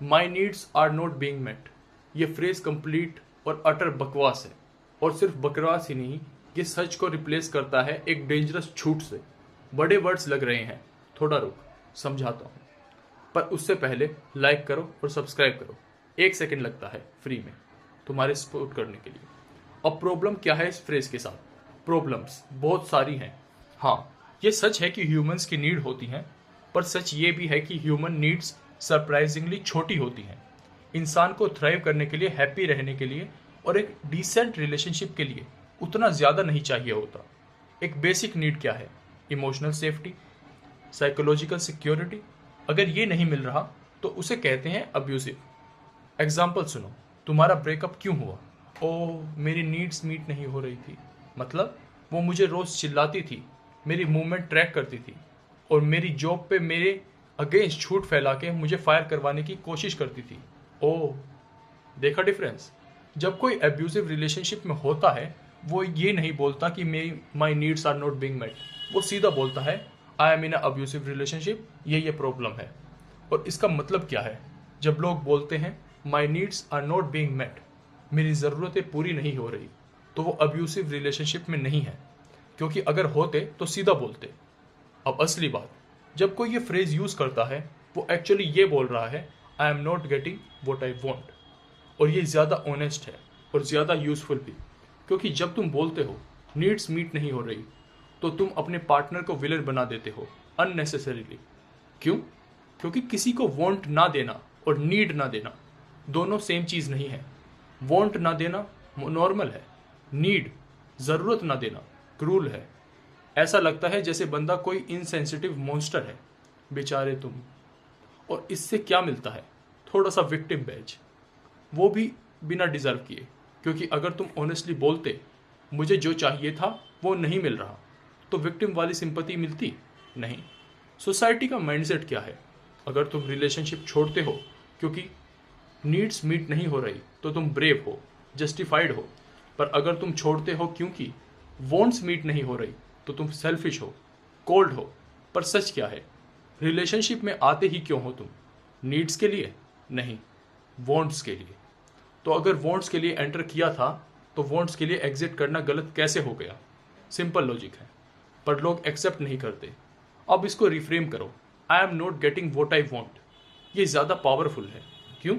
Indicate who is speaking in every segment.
Speaker 1: My needs are not being met, ये phrase complete और utter बकवास है। और सिर्फ बकवास ही नहीं, ये सच को रिप्लेस करता है एक डेंजरस झूठ से। बड़े वर्ड्स लग रहे हैं, थोड़ा रुक, समझाता हूँ। पर उससे पहले लाइक करो और सब्सक्राइब करो। 1 सेकंड लगता है फ्री में तुम्हारे सपोर्ट करने के लिए। अब प्रॉब्लम क्या है इस फ्रेज के साथ? प्रॉब्लम्स बहुत सारी हैं। हाँ, ये सच है कि ह्यूमंस की नीड होती हैं, पर सच ये भी है कि ह्यूमन नीड्स सरप्राइजिंगली छोटी होती हैं। इंसान को थ्राइव करने के लिए, हैप्पी रहने के लिए और एक डिसेंट रिलेशनशिप के लिए उतना ज़्यादा नहीं चाहिए होता। एक बेसिक नीड क्या है? Emotional safety, psychological security. अगर ये नहीं मिल रहा तो उसे कहते हैं अब्यूसिव। एग्जाम्पल सुनो, तुम्हारा ब्रेकअप क्यों हुआ? ओह, मेरी नीड्स मीट नहीं हो रही थी। मतलब वो मुझे रोज चिल्लाती थी, मेरी मूवमेंट ट्रैक करती थी और मेरी जॉब पे मेरे अगेंस्ट झूठ फैला के मुझे फायर करवाने की कोशिश करती थी। ओह, देखा डिफरेंस? जब कोई एब्यूसिव रिलेशनशिप में होता है, वो ये नहीं बोलता कि मेरी my needs are not being met. वो सीधा बोलता है, I am in a abusive relationship, ये प्रॉब्लम है। और इसका मतलब क्या है? जब लोग बोलते हैं my needs are not being met, मेरी ज़रूरतें पूरी नहीं हो रही, तो वो अब्यूसिव रिलेशनशिप में नहीं है। क्योंकि अगर होते तो सीधा बोलते। अब असली बात, जब कोई ये फ्रेज यूज़ करता है, वो एक्चुअली ये बोल रहा है, I am not getting what I want. और ये ज़्यादा ऑनेस्ट है और ज़्यादा यूजफुल भी। क्योंकि जब तुम बोलते हो नीड्स मीट नहीं हो रही, तो तुम अपने पार्टनर को विलन बना देते हो अननेसेसरीली। क्यों? क्योंकि किसी को वांट ना देना और नीड ना देना दोनों सेम चीज़ नहीं है। वांट ना देना नॉर्मल है, नीड, ज़रूरत ना देना क्रूल है। ऐसा लगता है जैसे बंदा कोई इनसेंसिटिव मॉन्स्टर है। बेचारे तुम। और इससे क्या मिलता है? थोड़ा सा विक्टिम बैज, वो भी बिना डिजर्व किए। क्योंकि अगर तुम ऑनेस्टली बोलते, मुझे जो चाहिए था वो नहीं मिल रहा, तो विक्टिम वाली सिंपैथी मिलती नहीं। सोसाइटी का माइंडसेट क्या है? अगर तुम रिलेशनशिप छोड़ते हो क्योंकि नीड्स मीट नहीं हो रही, तो तुम ब्रेव हो, जस्टिफाइड हो। पर अगर तुम छोड़ते हो क्योंकि वॉन्ट्स मीट नहीं हो रही, तो तुम सेल्फिश हो, कोल्ड हो। पर सच क्या है? रिलेशनशिप में आते ही क्यों हो तुम? नीड्स के लिए नहीं, वॉन्ट्स के लिए। तो अगर वॉन्ट्स के लिए एंटर किया था, तो वॉन्ट्स के लिए एग्जिट करना गलत कैसे हो गया? सिंपल लॉजिक है, पर लोग एक्सेप्ट नहीं करते। अब इसको रिफ्रेम करो, I am not getting what I want. ये ज़्यादा पावरफुल है। क्यों?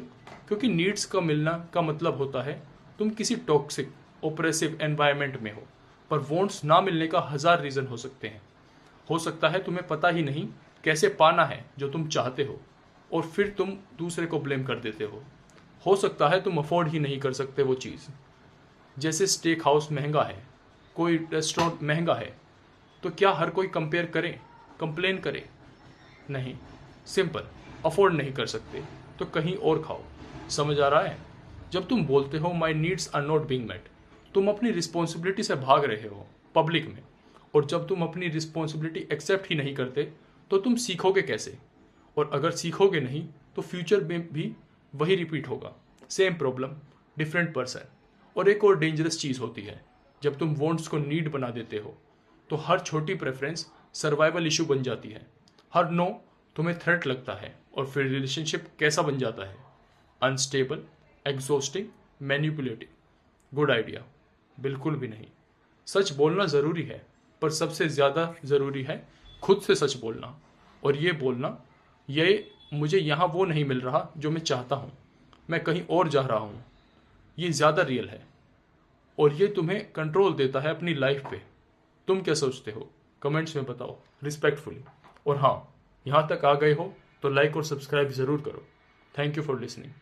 Speaker 1: क्योंकि नीड्स का मिलना का मतलब होता है तुम किसी टॉक्सिक ओप्रेसिव एनवायरनमेंट में हो। पर वॉन्ट्स ना मिलने का 1000 रीज़न हो सकते हैं। हो सकता है तुम्हें पता ही नहीं कैसे पाना है जो तुम चाहते हो, और फिर तुम दूसरे को ब्लेम कर देते हो सकता है तुम अफोर्ड ही नहीं कर सकते वो चीज़। जैसे स्टेक हाउस महंगा है, कोई रेस्टोरेंट महंगा है, तो क्या हर कोई कंपेयर करे, कंप्लेन करे? नहीं, सिंपल, अफोर्ड नहीं कर सकते तो कहीं और खाओ। समझ आ रहा है? जब तुम बोलते हो my needs are not being met, तुम अपनी रिस्पॉन्सिबिलिटी से भाग रहे हो पब्लिक में। और जब तुम अपनी रिस्पॉन्सिबिलिटी एक्सेप्ट ही नहीं करते, तो तुम सीखोगे कैसे? और अगर सीखोगे नहीं, तो फ्यूचर में भी वही रिपीट होगा, सेम प्रॉब्लम, डिफरेंट पर्सन। और एक और डेंजरस चीज़ होती है, जब तुम वॉन्ट्स को नीड बना देते हो, तो हर छोटी प्रेफरेंस सर्वाइवल इशू बन जाती है। हर नो तुम्हें थ्रेट लगता है, और फिर रिलेशनशिप कैसा बन जाता है? Unstable, exhausting, manipulative. Good idea? बिल्कुल भी नहीं। सच बोलना ज़रूरी है, पर सबसे ज़्यादा ज़रूरी है खुद से सच बोलना। और ये बोलना, ये मुझे यहाँ वो नहीं मिल रहा जो मैं चाहता हूँ, मैं कहीं और जा रहा हूँ। ये ज़्यादा रियल है, और ये तुम्हें कंट्रोल देता है अपनी लाइफ पे। तुम क्या सोचते हो? कमेंट्स में बताओ रिस्पेक्टफुली। और हाँ, यहाँ तक आ गए हो तो लाइक और सब्सक्राइब ज़रूर करो। Thank you for listening.